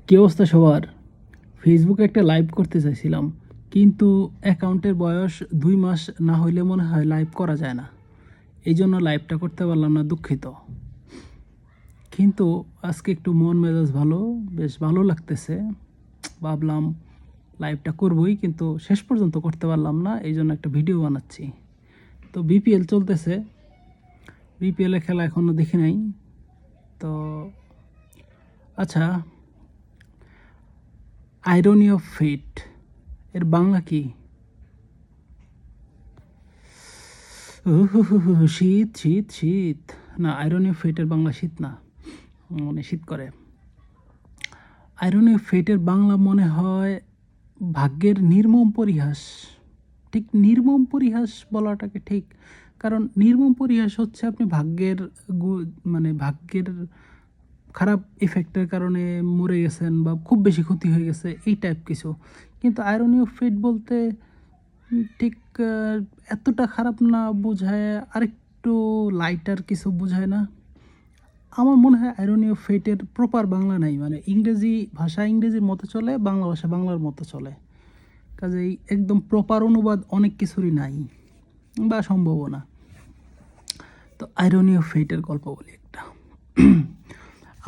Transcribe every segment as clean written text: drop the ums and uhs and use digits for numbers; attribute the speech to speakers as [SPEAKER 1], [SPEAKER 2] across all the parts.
[SPEAKER 1] কী অবস্থা সবার? ফেসবুকে একটা লাইভ করতে চাইছিলাম, কিন্তু অ্যাকাউন্টের বয়স 2 মাস না হইলে মনে হয় লাইভ করা যায় না। এই জন্য লাইভটা করতে পারলাম না, দুঃখিত। কিন্তু আজকে একটু মন মেজাজ ভালো, বেশ ভালো লাগতেছে। ভাবলাম লাইভটা করবই, কিন্তু শেষ পর্যন্ত করতে পারলাম না, এই জন্য একটা ভিডিও বানাচ্ছি। তো বিপিএল চলতেছে, বিপিএলের খেলা এখনও দেখি নাই। তো আচ্ছা, আইরনি অফ ফেট এর বাংলা কি? শীত শীত শীত না, আইরনি অফ ফেটের বাংলা শীত না, মানে শীত করে। আইরনি অফ ফেটের বাংলা মনে হয় ভাগ্যের নির্মম পরিহাস। ঠিক নির্মম পরিহাস বলাটাকে ঠিক, কারণ নির্মম পরিহাস হচ্ছে আপনি ভাগ্যের মানে ভাগ্যের খারাপ ইফেক্টের কারণে মরে গেছেন বা খুব বেশি ক্ষতি হয়ে গেছে, এই টাইপ কিছু। কিন্তু আইরনি অফ ফেট বলতে ঠিক এতটা খারাপ না বোঝায়, আরেকটু লাইটার কিছু বোঝায় না? আমার মনে হয় আইরনি অফ ফেটের প্রপার বাংলা নাই, মানে ইংরেজি ভাষা ইংরেজির মতো চলে, বাংলা ভাষা বাংলার মতো চলে, কাজেই একদম প্রপার অনুবাদ অনেক কিছুরই নাই বা সম্ভব না। তো আইরনি অফ ফেটের গল্প বলি একটা।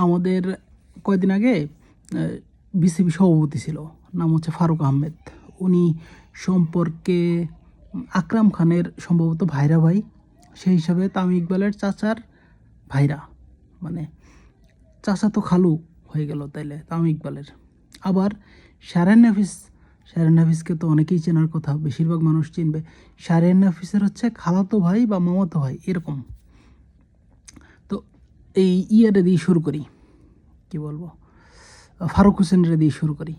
[SPEAKER 1] আমাদের কয়েকদিন আগে বিসিবি সভাপতি ছিল, নাম হচ্ছে ফারুক আহমেদ। উনি সম্পর্কে আকরাম খানের সম্ভবত ভাইরা ভাই, সেই হিসাবে তামিম ইকবালের চাচার ভাইরা, মানে চাচা তো খালু হয়ে গেল তাইলে তামিম ইকবালের। আবার শাহরিয়ার নাফিসকে তো অনেকেই চেনার কথা, বেশিরভাগ মানুষ চিনবে। শাহরিয়ার নাফিসের হচ্ছে খালাতো ভাই বা মামাতো ভাই এরকম। তো এই ইয়ারে দিয়ে শুরু করি, কি বলবো, ফারুক হোসেনের দিয়ে শুরু করি।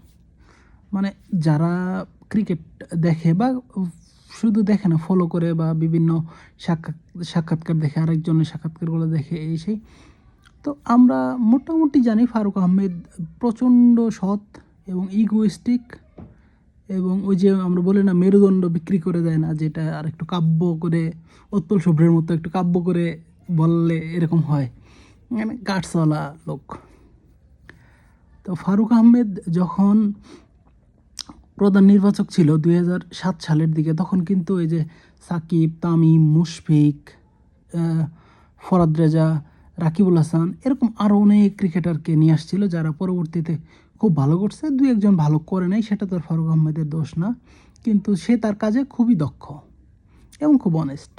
[SPEAKER 1] মানে যারা ক্রিকেট দেখে বা শুধু দেখে না, ফলো করে বা বিভিন্ন সাক্ষাৎকার দেখে, আরেকজনের সাক্ষাৎকারগুলো দেখে, এই সেই। তো আমরা মোটামুটি জানি ফারুক আহমেদ প্রচণ্ড সৎ এবং ইগোইস্টিক, এবং ওই যে আমরা বলি না মেরুদণ্ড বিক্রি করে দেয় না, যেটা আর একটু কাব্য করে, উৎপল শুভ্রের মতো একটু কাব্য করে বললে এরকম হয়, মানে গাটসওয়ালা লোক। তো ফারুক আহমেদ যখন প্রধান নির্বাচক ছিল 2007 সালের দিকে, তখন কিন্তু এই যে সাকিব, তামিম, মুশফিক, ফরাদ রেজা, রাকিবুল হাসান, এরকম আরও অনেক ক্রিকেটারকে নিয়ে আসছিল, যারা পরবর্তীতে খুব ভালো করছে। দুই একজন ভালো করে নাই, সেটা তো ফারুক আহমেদের দোষ না, কিন্তু সে তার কাজে খুবই দক্ষ এবং খুব অনেস্ট।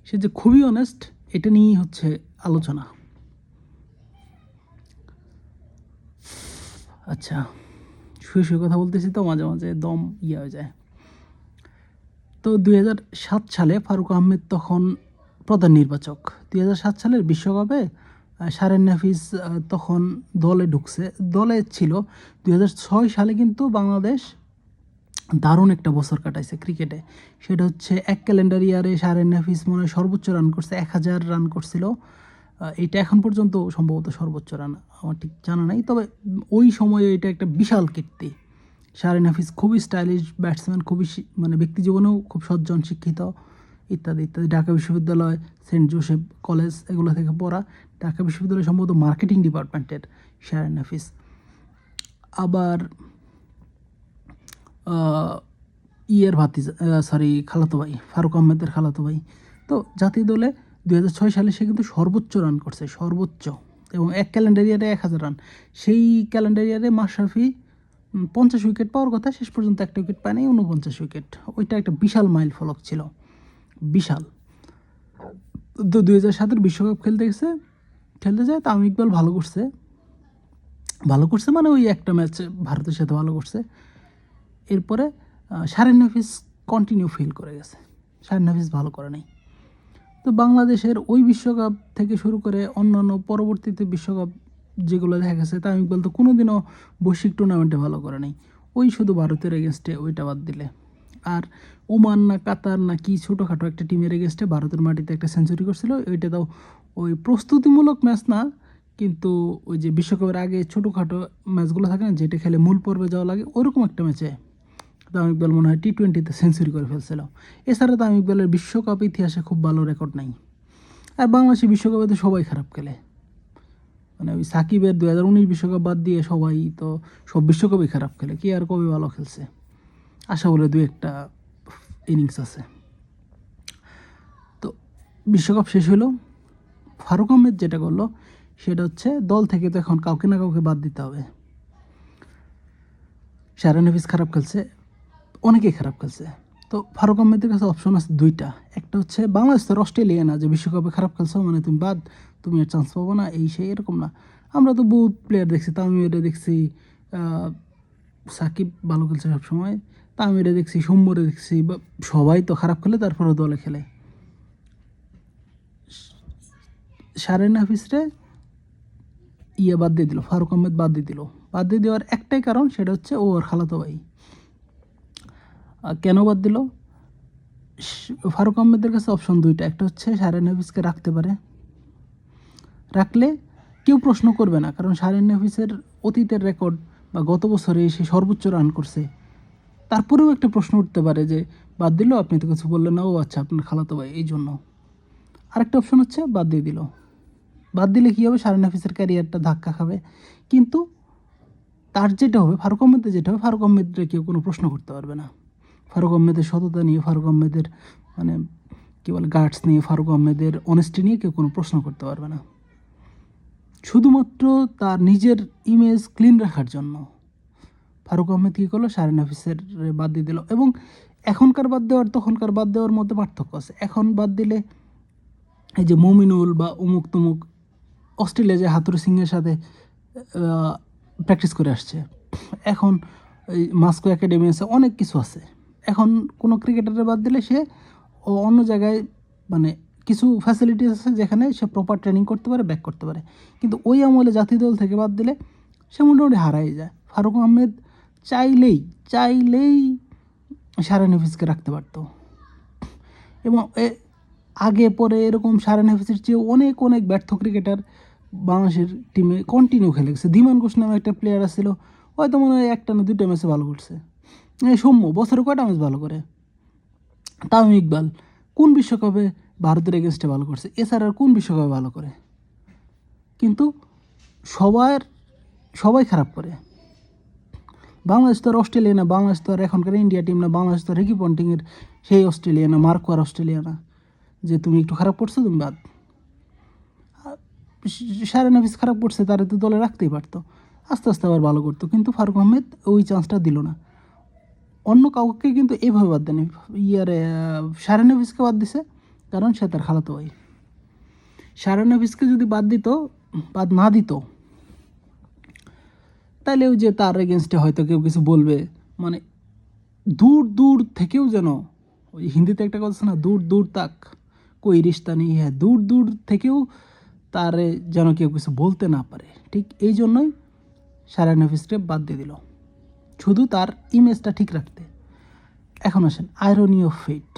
[SPEAKER 1] সে যে খুবই অনেস্ট, এটা নিয়েই হচ্ছে আলোচনা। আচ্ছা, শুয়ে শুয়ে কথা বলতেছি তো মাঝে মাঝে দম হয়ে যায়। তো 2007 সালে ফারুক আহমেদ তখন প্রধান নির্বাচক। 2007 সালের বিশ্বকাপে শাহরিয়ার নাফিস তখন দলে ছিল। 2006 সালে কিন্তু বাংলাদেশ দারুণ একটা বছর কাটাইছে ক্রিকেটে। সেটা হচ্ছে এক ক্যালেন্ডার ইয়ারে শাহরিয়ার নাফিস মনে হয় সর্বোচ্চ রান করছে, 1000 রান করছিল। এটা এখন পর্যন্ত সম্ভবত সর্বোচ্চ রান, আমার ঠিক জানা নাই, তবে ওই সময়ে এটা একটা বিশাল কীর্তি। শাহরিয়ার নাফিস খুবই স্টাইলিশ ব্যাটসম্যান, খুবই মানে ব্যক্তি জীবনেও খুব সজ্জন, শিক্ষিত, ইত্যাদি ইত্যাদি। ঢাকা বিশ্ববিদ্যালয়, সেন্ট জোসেফ কলেজ, এগুলো থেকে পড়া। ঢাকা বিশ্ববিদ্যালয় সম্ভবত মার্কেটিং ডিপার্টমেন্টের শাহরিয়ার নাফিস। আবার খালাতো ভাই, ফারুক আহমেদের খালাতো ভাই। তো জাতীয় দলে 2006 সালে সে কিন্তু সর্বোচ্চ রান করছে, সর্বোচ্চ, এবং এক ক্যালেন্ডার ইয়ারে 1000 রান। সেই ক্যালেন্ডার ইয়ারে মাশরাফি 50 উইকেট পাওয়ার কথা, শেষ পর্যন্ত একটা উইকেট পায় নাই, 49 উইকেট। ওইটা একটা বিশাল মাইল ফলক ছিল, বিশাল। তো 2007 বিশ্বকাপ খেলতে যায় তামিম ইকবাল ভালো করছে, মানে ওই একটা ম্যাচ ভারতের সাথে ভালো করছে। এরপরে শাহরিয়ার নাফিস কন্টিনিউ ফেল করে গেছে, শাহরিয়ার নাফিস ভালো করে নাই। তো বাংলাদেশের ওই বিশ্বকাপ থেকে শুরু করে অন্যান্য পরবর্তীতে বিশ্বকাপ যেগুলো দেখা গেছে, তামিম ইকবাল তো কোনোদিনও বৈশ্বিক টুর্নামেন্টে ভালো করে নাই, ওই শুধু ভারতের এগেনস্টে, ওইটা বাদ দিলে। আর ওমান না কাতার না কি ছোটোখাটো একটা টিমের এগেনস্টে ভারতের মাটিতে একটা সেঞ্চুরি করছিল, ওইটা তাও ওই প্রস্তুতিমূলক ম্যাচ না, কিন্তু ওই যে বিশ্বকাপের আগে ছোটোখাটো ম্যাচগুলো থাকে না, যেটা খেলে মূল পর্বে যাওয়া লাগে, ওরকম একটা ম্যাচে তামিম ইকবাল মনে হয় T20-তে সেঞ্চুরি করে ফেলছিল। এছাড়া তামিম ইকবালের বিশ্বকাপ ইতিহাসে খুব ভালো রেকর্ড নাই। আর বাংলাদেশি বিশ্বকাপে তো সবাই খারাপ খেলে, মানে ওই সাকিবের 2019 বিশ্বকাপ বাদ দিয়ে সবাই তো সব বিশ্বকাপই খারাপ খেলে, কি আর কবে ভালো খেলছে, আশা বলে দু একটা ইনিংস আছে। তো বিশ্বকাপ শেষ হলো, ফারুক আহমেদ যেটা করলো সেটা হচ্ছে দল থেকে তো এখন কাউকে না কাউকে বাদ দিতে হবে। শাহরিয়ার নাফিস খারাপ খেলছে, অনেকেই খারাপ খেলছে, তো ফারুক আহমেদের কাছে অপশন আছে দুইটা। একটা হচ্ছে বাংলাদেশ তো অস্ট্রেলিয়া না যে বিশ্বকাপে খারাপ খেলছো মানে তুমি বাদ, তুমি আর চান্স পাবো না, এই সেই এরকম না। আমরা তো বহুত প্লেয়ার দেখছি, তামিমেরে দেখছি, সাকিব ভালো খেলছে সবসময়, তামিমেরে দেখছি, সৌম্যরে দেখছি, বা সবাই তো খারাপ খেলে তারপরে দলে খেলে। শাহরিয়ার নাফিসরে বাদ দিয়ে দিল, ফারুক আহমেদ বাদ দিয়ে দিল। বাদ দিয়ে দেওয়ার একটাই কারণ, সেটা হচ্ছে ও ওর খালাতো ভাই। কেন বাদ দিল? ফারুক আহমেদের কাছে অপশন দুইটা, একটা হচ্ছে শাহরিয়ার নাফিসকে রাখতে পারে, রাখলে কেউ প্রশ্ন করবে না, কারণ শাহরিয়ার নাফিসের অতীতের রেকর্ড বা গত বছরে সে সর্বোচ্চ রান করছে। তারপরেও একটা প্রশ্ন উঠতে পারে যে বাদ দিল, আপনি তো কিছু বললেন না, ও আচ্ছা আপনার খালাতো ভাই এই জন্য। আরেকটা অপশন হচ্ছে বাদ দিয়ে দিল। বাদ দিলে কী হবে, শাহরিয়ার নাফিসের ক্যারিয়ারটা ধাক্কা খাবে, কিন্তু তার যেটা হবে, ফারুক আহমেদের যেটা হবে, ফারুক আহমেদরে কেউ কোনো প্রশ্ন করতে পারবে না। ফারুক আহমেদের সততা নিয়ে, ফারুক আহমেদের মানে কী বলে গার্ডস নিয়ে, ফারুক আহমেদের অনেস্টি নিয়ে কেউ কোনো প্রশ্ন করতে পারবে না। শুধুমাত্র তার নিজের ইমেজ ক্লিন রাখার জন্য ফারুক আহমেদ কী করলো, শাহরিয়ার নাফিসের বাদ দিয়ে দিল। এবং এখনকার বাদ দেওয়ার তখনকার বাদ দেওয়ার মধ্যে পার্থক্য আছে। এখন বাদ দিলে এই যে মুমিনুল বা অমুক তমুক অস্ট্রেলিয়া যে হাতুড়ি সিংয়ের সাথে প্র্যাকটিস করে আসছে, এখন এই মাস্কো একাডেমি আছে, অনেক কিছু আছে। এখন কোনো ক্রিকেটারের বাদ দিলে সে অন্য জায়গায় মানে কিছু ফ্যাসিলিটিস আছে যেখানে সে প্রপার ট্রেনিং করতে পারে, ব্যাক করতে পারে। কিন্তু ওই আমলে জাতীয় দল থেকে বাদ দিলে সে মোটামুটি হারাই যায়। ফারুক আহমেদ চাইলেই শাহরিয়ার নাফিসকে রাখতে পারতো, এবং আগে পরে এরকম শাহরিয়ার নাফিসের চেয়ে অনেক অনেক ব্যর্থ ক্রিকেটার বাংলাদেশের টিমে কন্টিনিউ খেলে গেছে। ধীমান ঘোষ নামে একটা প্লেয়ার আসছিল, হয়তো মনে হয় একটা না দুটো ম্যাচে ভালো করছে। সৌম্য বছরে কয়টা ম্যাচ ভালো করে। তামিম ইকবাল কোন বিশ্বকাপে ভারতের এগেনস্টে ভালো করছে, এছাড়া আর কোন বিশ্বকাপে ভালো করে? কিন্তু সবাই খারাপ করে। বাংলাদেশ তো আর অস্ট্রেলিয়া না, বাংলাদেশ তো আর এখনকার ইন্ডিয়া টিম না, বাংলাদেশ তো রিকি পন্টিংয়ের সেই অস্ট্রেলিয়া না, মার্কো আর অস্ট্রেলিয়া না যে তুমি একটু খারাপ করছো তুমি বাদ। শাহরিয়ার নাফিস খারাপ করছে, তারা তো দলে রাখতেই পারতো, আস্তে আস্তে আবার ভালো করতো। কিন্তু ফারুক আহমেদ ওই চান্সটা দিল না। অন্য কাউকে কিন্তু এইভাবে বাদ দেয়নি, শাহরিয়ার নাফিসকে বাদ দিছে কারণ সে তার খালাতো ভাই। শাহরিয়ার নাফিসকে যদি বাদ না দিত, তাইলে ওই যে তার এগেনস্টে হয়তো কেউ কিছু বলবে, মানে দূর দূর থেকেও যেন, ওই হিন্দিতে একটা কথা আছে না, দূর দূর তাক কই রিশতা নেই, হ্যাঁ দূর দূর থেকেও তারে যেন কেউ কিছু বলতে না পারে। ঠিক এই জন্যই শাহরিয়ার নাফিসকে বাদ দিয়ে দিল, শুধু তার ইমেজটা ঠিক রাখতে। এখন আসেন আয়রনি অফ ফেট,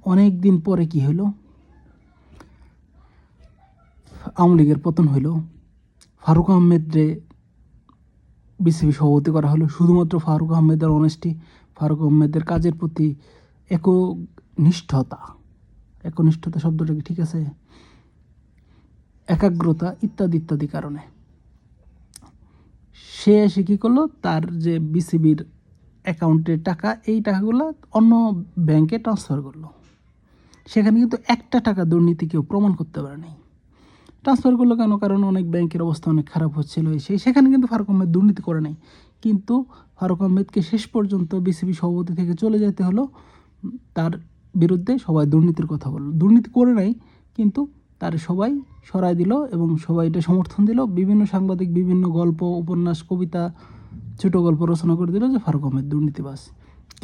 [SPEAKER 1] অনেক দিন পরে কি হলো, আওয়ামী লীগের পতন হইল, ফারুক আহমেদরে বিসিবি সভাপতি করা হলো। শুধুমাত্র ফারুক আহমেদের অনেস্টি, ফারুক আহমেদের কাজের প্রতি একনিষ্ঠতা শব্দটা কি ঠিক আছে, একাগ্রতা ইত্যাদি ইত্যাদি কারণে সে এসে কী করলো, তার যে বিসিবির অ্যাকাউন্টের টাকা, এই টাকাগুলো অন্য ব্যাংকে ট্রান্সফার করলো। সেখানে কিন্তু একটা টাকা দুর্নীতি কেউ প্রমাণ করতে পারে নাই। ট্রান্সফার করলো কেন? কারণ অনেক ব্যাংকের অবস্থা অনেক খারাপ হচ্ছিল, সেখানে কিন্তু ফারুক আহমেদ দুর্নীতি করে নাই। কিন্তু ফারুক আহমেদকে শেষ পর্যন্ত বিসিবি সভাপতি থেকে চলে যেতে হলো, তার বিরুদ্ধে সবাই দুর্নীতির কথা বলল। দুর্নীতি করে নাই, কিন্তু তার সবাই সরাই দিল এবং সবাই এটা সমর্থন দিল। বিভিন্ন সাংবাদিক বিভিন্ন গল্প, উপন্যাস, কবিতা, ছোট গল্প রচনা করে দিল যে ফারুক আহমেদ দুর্নীতিবাজ।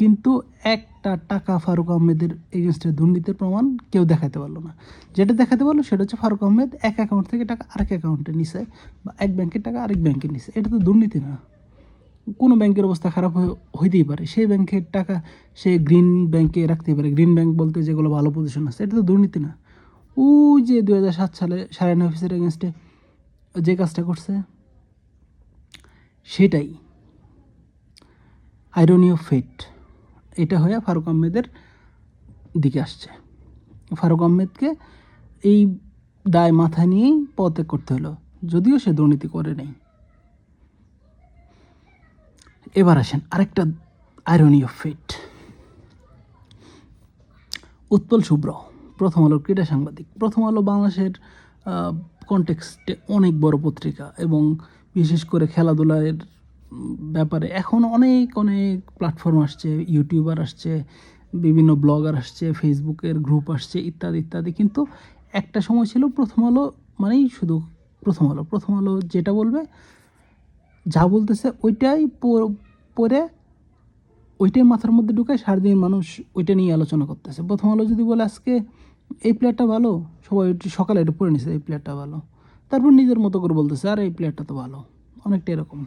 [SPEAKER 1] কিন্তু একটা টাকা ফারুক আহমেদের এগেনস্টে দুর্নীতির প্রমাণ কেউ দেখাতে পারলো না। যেটা দেখাতে পারলো সেটা হচ্ছে ফারুক আহমেদ এক অ্যাকাউন্ট থেকে টাকা আরেক অ্যাকাউন্টে নিছে, বা এক ব্যাংকের টাকা আরেক ব্যাংকে নিছে। এটা তো দুর্নীতি না। কোনো ব্যাংকের অবস্থা খারাপ হইতেই পারে, সেই ব্যাংকের টাকা সে গ্রিন ব্যাংকে রাখতেই পারে। গ্রিন ব্যাংক বলতে যেগুলো ভালো পজিশন আছে, এটা তো দুর্নীতি না। ওই যে 2007 সালে শাহরিয়ার নাফিসের এগেনস্টে যে কাজটা করছে, সেটাই আইরনি অফ ফেট। এটা হয়ে ফারুক আহমেদের দিকে আসছে। ফারুক আহমেদকে এই দায় মাথায় নিয়েই পদত্যাগ করতে হলো, যদিও সে দুর্নীতি করে নেই। এবার আসেন আরেকটা আইরনি অফ ফেট। উৎপল শুভ্র প্রথম আলোর ক্রীড়া সাংবাদিক। প্রথম আলো বাংলাদেশের কনটেক্সটে অনেক বড় পত্রিকা, এবং বিশেষ করে খেলাধুলার ব্যাপারে এখন অনেক অনেক প্ল্যাটফর্ম আসছে, ইউটিউবার আসছে, বিভিন্ন ব্লগার আসছে, ফেসবুকের গ্রুপ আসছে, ইত্যাদি ইত্যাদি। কিন্তু একটা সময় ছিল প্রথম আলো মানেই শুধু প্রথম আলো। প্রথম আলো যেটা বলবে, যা বলতেছে ওইটাই পড়ে ওইটাই মাথার মধ্যে ঢুকায় সারাদিন মানুষ ওইটা নিয়ে আলোচনা করতেছে। প্রথম আলো যদি বলে আজকে এই প্লেয়ারটা ভালো, সবাই সকালে এটা পড়ে নিছে এই প্লেয়ারটা ভালো, তারপর নিজের মতো করে বলতেছে আর এই প্লেয়ারটা তো ভালো, অনেকটা এরকম।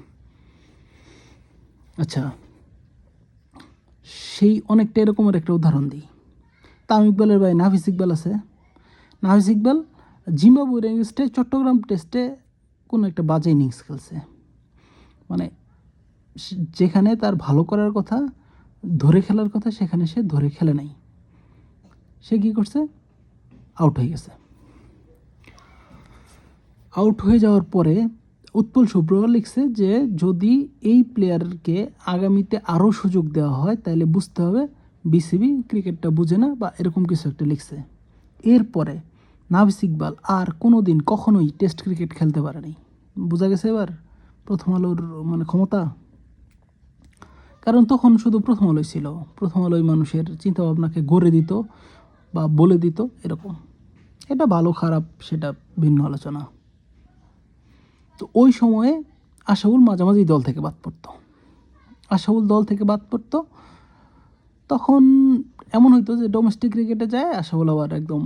[SPEAKER 1] আচ্ছা, সেই অনেকটা এরকমের একটা উদাহরণ দিই। তামিম ইকবালের ভাই নাফিস ইকবাল আছে। নাফিস ইকবাল জিম্বাবুয়ের এগেইনস্টে চট্টগ্রাম টেস্টে কোনো একটা বাজে ইনিংস খেলছে, মানে যেখানে তার ভালো করার কথা, ধরে খেলার কথা, সেখানে সে ধরে খেলে নাই। সে কী করছে? আউট হয়ে গেছে। আউট হয়ে যাওয়ার পরে উৎপল শুভ্র লিখছে যে যদি এই প্লেয়ারকে আগামীতে আরও সুযোগ দেওয়া হয় তাহলে বুঝতে হবে বিসিবি ক্রিকেটটা বুঝে না, বা এরকম কিছু একটা লিখছে। এরপরে নাফিস ইকবাল আর কোনো দিন কখনোই টেস্ট ক্রিকেট খেলতে পারেনি। বোঝা গেছে এবার প্রথম আলোর মানে ক্ষমতা। কারণ তখন শুধু প্রথম আলোই ছিল, প্রথম আলোই মানুষের চিন্তাভাবনাকে গড়ে দিত বা বলে দিত এরকম। এটা ভালো খারাপ সেটা ভিন্ন আলোচনা। তো ওই সময়ে আশাউল মাঝামাঝি দল থেকে বাদ পড়তো। আশাউল দল থেকে বাদ পড়তো, তখন এমন হইতো যে ডোমেস্টিক ক্রিকেটে যায় আশাউল আবার একদম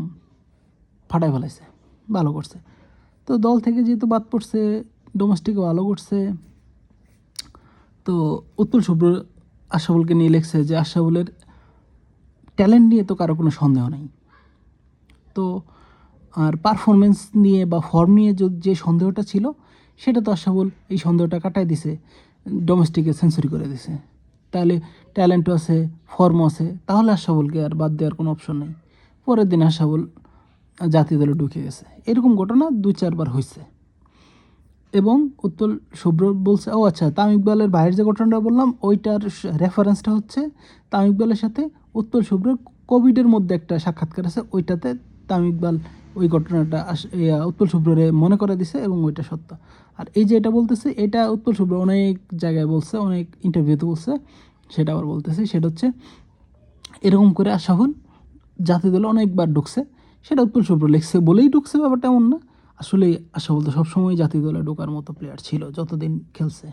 [SPEAKER 1] ফাটায় ফেলাইছে, ভালো করছে। তো দল থেকে যেহেতু বাদ পড়ছে, ডোমেস্টিকে ভালো করছে, তো উৎপল শুভ্র আশাউলকে নিয়ে লিখছে যে আশাউলের ট্যালেন্ট নিয়ে তো কারো কোনো সন্দেহ নেই। তো আর পারফরমেন্স নিয়ে বা ফর্ম নিয়ে যে সন্দেহটা ছিল, সেটা তো আশাউল এই সন্দেহটা কাটাই দিছে, ডোমেস্টিকে সেঞ্চুরি করে দিছে। তাহলে ট্যালেন্টও আছে, ফর্মও আছে, তাহলে আশাউলকে আর বাদ দেওয়ার কোনো অপশন নেই। পরের দিন আশাউল জাতীয় দলে ঢুকে গেছে। এরকম ঘটনা 2-4 বার হয়েছে। এবং উৎপল শুভ্র বলছে, ও আচ্ছা, তামিম ইকবালের বাইরের যে ঘটনাটা বললাম ওইটার রেফারেন্সটা হচ্ছে তামিম ইকবালের সাথে উৎপল শুভ্রর কোভিডের মধ্যে একটা সাক্ষাৎকার আছে, ওইটাতে তামিম ইকবাল ওই ঘটনাটা উৎপল শুভ্ররে মনে করে দিছে, এবং ওইটা সত্য। আর এই যে এটা বলতেছে, এটা উৎপল শুভ্র অনেক জায়গায় বলছে, অনেক ইন্টারভিউতে বলছে, সেটা আবার বলতেছি। সেটা হচ্ছে এরকম করে আশাউল জাতীয় দলে অনেকবার ঢুকছে, সেটা উৎপল শুভ্র লিখছে বলেই ঢুকছে, ব্যাপারটা এমন না। আসলে আশাউল তো সবসময় জাতীয় দলে ঢোকার মতো প্লেয়ার ছিল যতদিন খেলছে।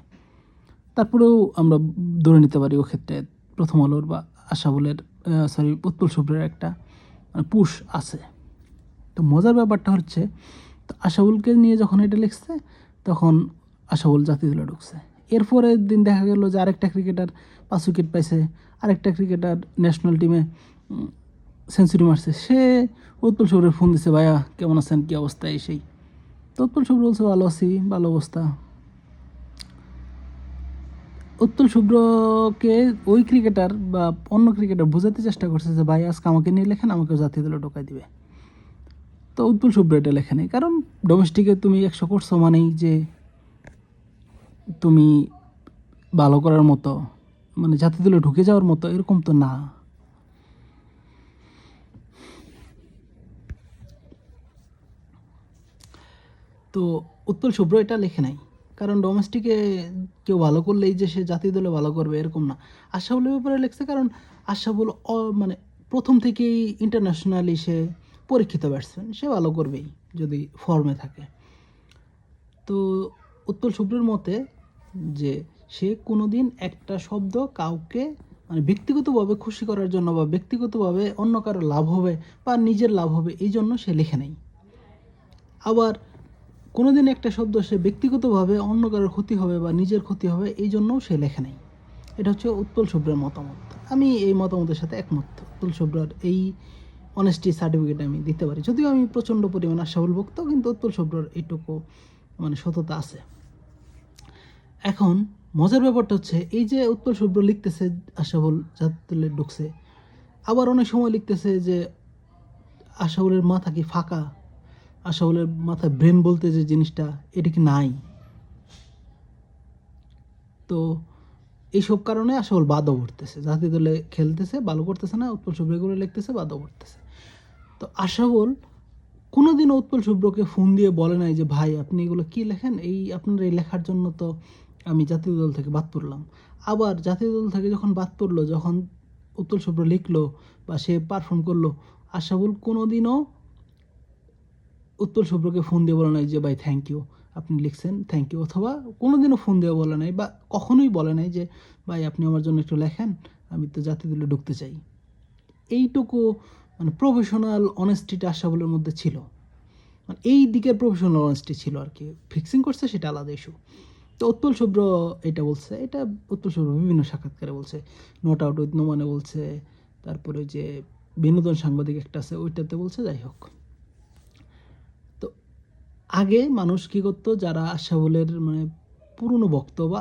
[SPEAKER 1] তারপরেও আমরা ধরে নিতে পারি ও ক্ষেত্রে প্রথম আলোর বা আশাউলের উৎপল শুভ্রের একটা পুশ আছে। তো মজার ব্যাপারটা হচ্ছে, তো আশাউলকে নিয়ে যখন এটা লিখছে তখন আশাউল জাতীয় দলে ঢুকছে। এরপরের দিন দেখা গেল যে আরেকটা ক্রিকেটার 5 উইকেট পাইছে, আরেকটা ক্রিকেটার ন্যাশনাল টিমে সেঞ্চুরি মারছে, সে উৎপল শুভ্রের ফোন দিছে, ভাইয়া কেমন আছেন, কী অবস্থা, এই সেই। তো উৎপল শুভ্র বলছে ভালো আছি, ভালো অবস্থা। উৎপল শুভ্রকে ওই ক্রিকেটার বা অন্য ক্রিকেটার বোঝাতে চেষ্টা করছে যে ভাই আজকে আমাকে নিয়ে লেখেন, আমাকে জাতীয় দলে ঢোকাই দিবে। তো উৎপল শুভ্র এটা লেখে নেই, কারণ ডোমেস্টিকে তুমি 100 করছো মানেই যে তুমি ভালো করার মতো, মানে জাতীয় দলে ঢুকে যাওয়ার মতো এরকম তো না। তো উৎপল শুভ্র এটা লেখে নাই, কারণ ডোমেস্টিকে কেউ ভালো করলেই যে সে জাতীয় দলে ভালো করবে এরকম না। আশাউলের ব্যাপারে লিখছে, কারণ আশাউল মানে প্রথম থেকেই ইন্টারন্যাশনালি সে পরীক্ষিত ব্যাটসম্যান, সে ভালো করবেই যদি ফর্মে থাকে। তো উৎপল শুভ্রের মতে যে সে কোনো দিন একটা শব্দ কাউকে মানে ব্যক্তিগতভাবে খুশি করার জন্য বা ব্যক্তিগতভাবে অন্য কারো লাভ হবে বা নিজের লাভ হবে এই জন্য সে লেখে নেই। আবার কোনো দিন একটা শব্দ সে ব্যক্তিগতভাবে অন্য কারোর ক্ষতি হবে বা নিজের ক্ষতি হবে এই জন্যও সে লেখে নেই। এটা হচ্ছে উৎপল শুভ্রের মতামত। আমি এই মতামতের সাথে একমত। উৎপল শুভ্রের এই অনেস্টি সার্টিফিকেট আমি দিতে পারি, যদিও আমি প্রচণ্ড পরিমাণ আশাউল ভক্ত, কিন্তু উৎপল শুভ্রের এইটুকু মানে সততা আছে। এখন মজার ব্যাপারটা হচ্ছে, এই যে উৎপল শুভ্র লিখতেছে আশাউল জাতীয় দলে ঢুকছে, আবার অনেক সময় লিখতেছে যে আশাউলের মাথা কি ফাঁকা, আশাফুলের মাথায় ব্রেন বলতে যে জিনিসটা, এটা কি নাই? তো এইসব কারণে আশাফুল বাদও উঠতেছে, জাতীয় দলে খেলতেছে, ভালো করতেছে না, উৎপল শুভ্র এগুলো লিখতেছে, বাদও উঠতেছে। তো আশাফুল কোনোদিনও উৎপল শুভ্রকে ফোন দিয়ে বলে নাই যে ভাই আপনি এগুলো কী লেখেন, আপনার এই লেখার জন্য তো আমি জাতীয় দল থেকে বাদ পড়লাম। আবার জাতীয় দল থেকে যখন বাদ পড়লো, যখন উৎপল শুভ্র লিখলো বা সে পারফর্ম করলো, আশাফুল কোনোদিনও উৎপল শুভ্রকে ফোন দিয়ে বলে নাই যে ভাই থ্যাংক ইউ, আপনি লিখছেন, থ্যাংক ইউ। অথবা কোনোদিনও ফোন দিয়ে বলে নাই বা কখনোই বলে নাই যে ভাই আপনি আমার জন্য একটু লেখেন, আমি তো জাতীয় দলে ঢুকতে চাই। এইটুকু মানে প্রফেশনাল অনেস্টিটা আশাফুলের মধ্যে ছিল, মানে এই দিকের প্রফেশনাল অনেস্টি ছিল আর কি। ফিক্সিং করছে সেটা আলাদা ইস্যু। তো উৎপল শুভ্র এটা বলছে, এটা উৎপল শুভ্র বিভিন্ন সাক্ষাৎকারে বলছে, নট আউট উইথ নো মানে বলছে, তারপরে যে বিনোদন সাংবাদিক একটা আছে ওইটাতে বলছে। যাই হোক, তো আগে মানুষ কী করতো, যারা আশাফুলের মানে পুরনো ভক্ত বা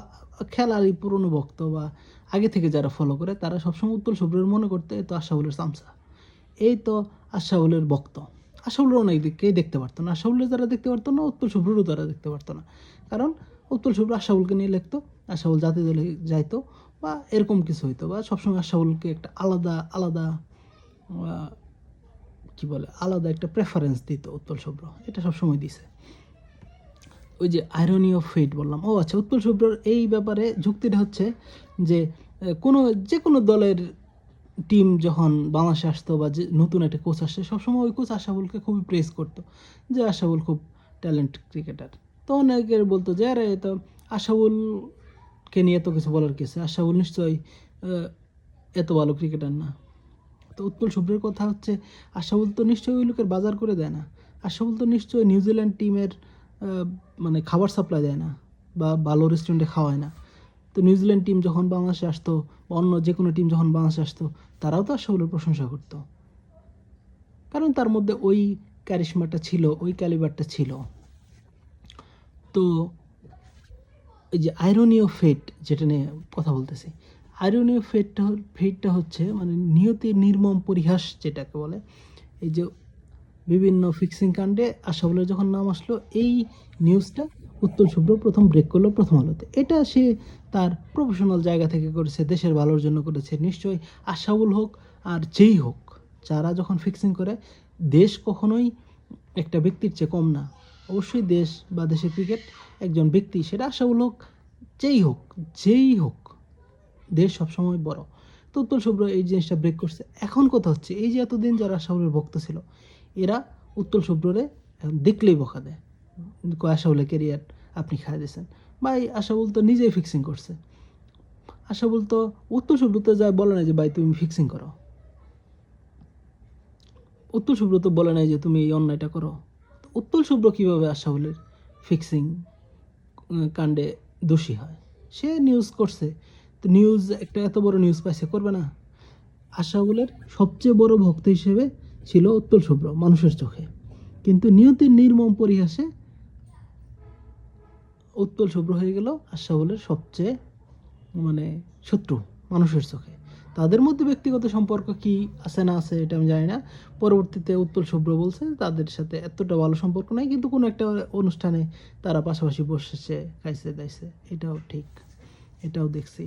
[SPEAKER 1] খেলারই পুরনো ভক্ত বা আগে থেকে যারা ফলো করে, তারা সবসময় উৎপল শুভ্রের মনে করতে এই তো আশাফুলের চামচা, এই তো আশাফুলের ভক্ত। আশাফুলের অনেক দিককেই দেখতে পারতো না, আশাফুলের যারা দেখতে পারতো না, উৎপল শুভ্রেরও তারা দেখতে পারতো না। কারণ উৎপল শুভ্র আশাফুলকে নিয়ে লিখতো, আশাফুল জাতীয় দলে যাইতো বা এরকম কিছু হইতো, বা সবসময় আশাফুলকে একটা আলাদা আলাদা কি বলে আলাদা একটা প্রেফারেন্স দিত উৎপল শুভ্র, এটা সবসময় দিছে। ওই যে আয়রনি অফ ফেট বললাম, ও আচ্ছা, উৎপল শুভ্রর এই ব্যাপারে যুক্তিটা হচ্ছে যে যে কোনো দলের টিম যখন বাংলাদেশে আসতো বা যে নতুন একটা কোচ আসছে, সবসময় ওই কোচ আশাফুলকে খুবই প্রেস করতো যে আশাফুল খুব ট্যালেন্ট ক্রিকেটার। তো অনেকের বলতো যে আরে তো আশাফুলকে নিয়ে এত কিছু বলার কিছু, আশাফুল নিশ্চয়ই এত ভালো ক্রিকেটার না। তো উৎপল শুভ্রের কথা হচ্ছে, আশাফুল তো নিশ্চয়ই ওই লোকের বাজার করে দেয় না, আশাফুল তো নিশ্চয়ই নিউজিল্যান্ড টিমের মানে খাবার সাপ্লাই দেয় না বা ভালো রেস্টুরেন্টে খাওয়ায় না। তো নিউজিল্যান্ড টিম যখন বাংলাদেশে আসতো, অন্য যে কোনো টিম যখন বাংলাদেশে আসতো, তারাও তো আশাফুলের প্রশংসা করতো, কারণ তার মধ্যে ওই ক্যারিশমাটা ছিল, ওই ক্যালিবারটা ছিল। তো এই যে আইরনি অফ ফেট যেটা নিয়ে কথা বলতেছি, আইরনি অফ ফেটটা হচ্ছে মানে নিয়তির নির্মম পরিহাস যেটাকে বলে। এই যে বিভিন্ন ফিক্সিং কাণ্ডে আশাফুলের যখন নাম আসলো, এই নিউজটা উৎপল শুভ্র প্রথম ব্রেক করলো প্রথম আলোতে। এটা সে তার প্রফেশনাল জায়গা থেকে করেছে, দেশের ভালোর জন্য করেছে। নিশ্চয়ই আশাফুল হোক আর যেই হোক, যারা যখন ফিক্সিং করে, দেশ কখনোই একটা ব্যক্তির চেয়ে কম না। অবশ্যই দেশ বা দেশের ক্রিকেট একজন ব্যক্তি, সেটা আশাফুল হোক, যেই হোক, দেশ সবসময় বড়। তো উৎপল শুভ্র এই জিনিসটা ব্রেক করছে। এখন কথা হচ্ছে, এই যে এতদিন যারা আশাফুলের ভক্ত ছিল, এরা উৎপল শুভ্ররে দেখলেই বকা দেয়, আশাফুলের ক্যারিয়ার আপনি খাই দিয়েছেন। ভাই আশাফুল তো নিজেই ফিক্সিং করছে, আশাফুল তো উৎপল শুভ্র তো যায় বলে না যে ভাই তুমি ফিক্সিং করো, উৎপল শুভ্র তো বলে নাই যে তুমি এই অন্যায়টা করো। উৎপল শুভ্র কীভাবে আশাফুলের ফিক্সিং কাণ্ডে দোষী হয়? সে নিউজ করছে, তো নিউজ একটা এত বড় নিউজ পাইছে, করবে না? আশাফুলের সবচেয়ে বড় ভক্ত হিসেবে ছিল উৎপল শুভ্র মানুষের চোখে, কিন্তু নিয়তির নির্মম পরিহাসে উৎপল শুভ্র হয়ে গেল আশাফুলের সবচেয়ে মানে শত্রু মানুষের চোখে। তাদের মধ্যে ব্যক্তিগত সম্পর্ক কি আছে না আছে এটা আমি জানি না। পরবর্তীতে উৎপল শুভ্র বলছে তাদের সাথে এতটা ভালো সম্পর্ক নাই, কিন্তু কোনো একটা অনুষ্ঠানে তারা পাশাপাশি বসেছে, খাইছে দাইছে, এটাও ঠিক, এটাও দেখছি।